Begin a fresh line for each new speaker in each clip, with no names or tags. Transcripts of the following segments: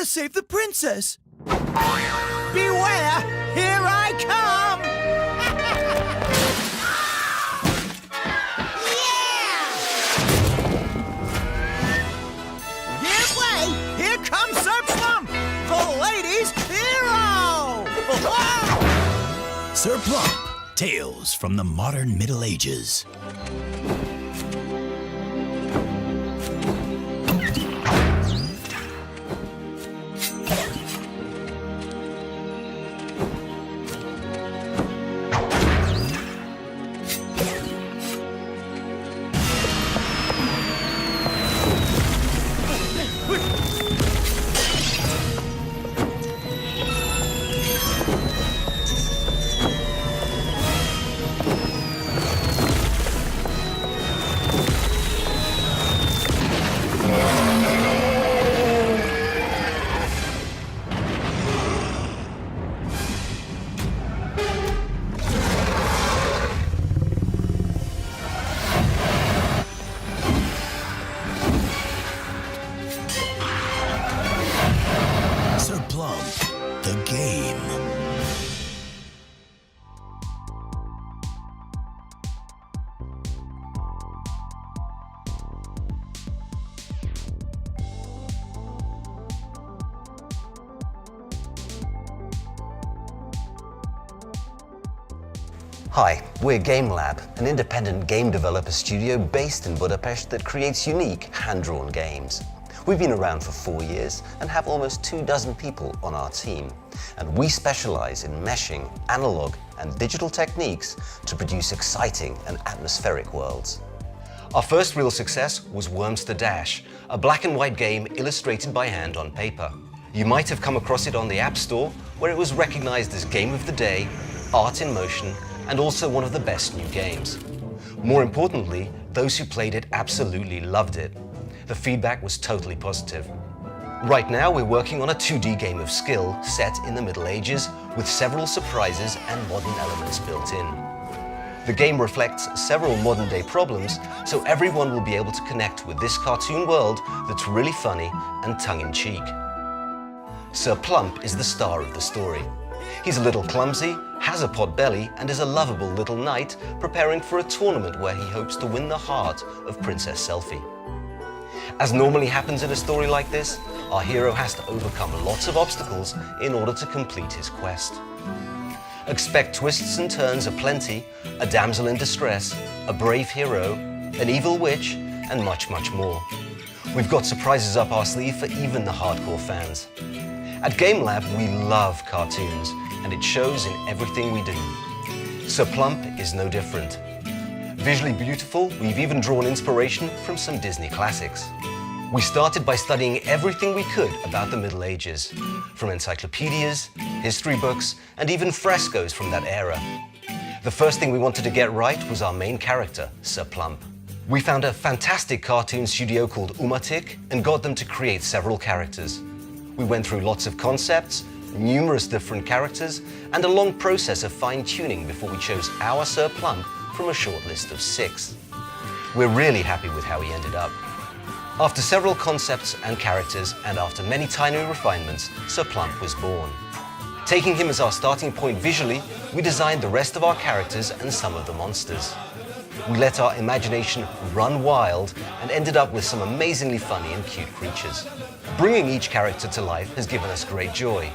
to save the princess. Beware! Here I come! Yeah! Give way! Here comes Sir Plump, the ladies' hero!
Sir Plump, Tales from the Modern Middle Ages. Sir Plump, the game.
Hi, we're Game Lab, an independent game developer studio based in Budapest that creates unique, hand-drawn games. We've been around for 4 years and have almost 24 people on our team. And we specialize in meshing analog and digital techniques to produce exciting and atmospheric worlds. Our first real success was Worms to Dash, a black and white game illustrated by hand on paper. You might have come across it on the App Store, where it was recognized as Game of the Day, Art in Motion, and also one of the best new games. More importantly, those who played it absolutely loved it. The feedback was totally positive. Right now, we're working on a 2D game of skill set in the Middle Ages with several surprises and modern elements built in. The game reflects several modern-day problems, so everyone will be able to connect with this cartoon world that's really funny and tongue-in-cheek. Sir Plump is the star of the story. He's a little clumsy, has a pot belly, and is a lovable little knight preparing for a tournament where he hopes to win the heart of Princess Selfie. As normally happens in a story like this, our hero has to overcome lots of obstacles in order to complete his quest. Expect twists and turns aplenty, a damsel in distress, a brave hero, an evil witch, and much, much more. We've got surprises up our sleeve for even the hardcore fans. At Game Lab, we love cartoons, and it shows in everything we do. Sir Plump is no different. Visually beautiful, we've even drawn inspiration from some Disney classics. We started by studying everything we could about the Middle Ages, from encyclopedias, history books, and even frescoes from that era. The first thing we wanted to get right was our main character, Sir Plump. We found a fantastic cartoon studio called Umatic and got them to create several characters. We went through lots of concepts, numerous different characters, and a long process of fine-tuning before we chose our Sir Plump from a short list of 6. We're really happy with how he ended up. After several concepts and characters, and after many tiny refinements, Sir Plump was born. Taking him as our starting point visually, we designed the rest of our characters and some of the monsters. We let our imagination run wild and ended up with some amazingly funny and cute creatures. Bringing each character to life has given us great joy.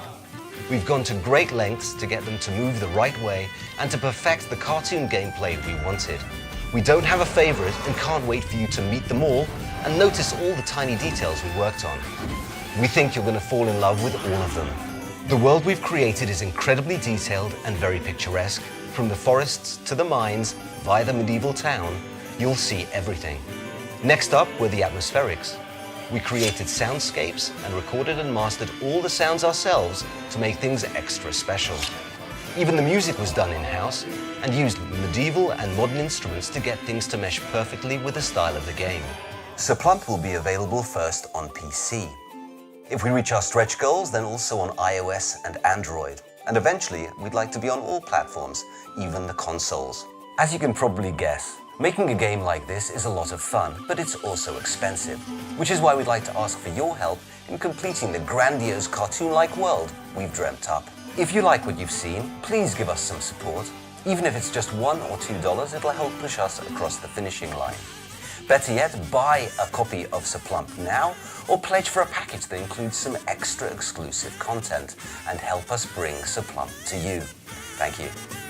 We've gone to great lengths to get them to move the right way and to perfect the cartoon gameplay we wanted. We don't have a favorite and can't wait for you to meet them all and notice all the tiny details we worked on. We think you're going to fall in love with all of them. The world we've created is incredibly detailed and very picturesque. From the forests to the mines, via the medieval town, you'll see everything. Next up were the atmospherics. We created soundscapes and recorded and mastered all the sounds ourselves to make things extra special. Even the music was done in-house and used medieval and modern instruments to get things to mesh perfectly with the style of the game. Sir Plump will be available first on PC. If we reach our stretch goals, then also on iOS and Android. And eventually, we'd like to be on all platforms, even the consoles. As you can probably guess, making a game like this is a lot of fun, but it's also expensive, which is why we'd like to ask for your help in completing the grandiose cartoon-like world we've dreamt up. If you like what you've seen, please give us some support. Even if it's just $1 or $2, it'll help push us across the finishing line. Better yet, buy a copy of Sir Plump now, or pledge for a package that includes some extra exclusive content and help us bring Sir Plump to you. Thank you.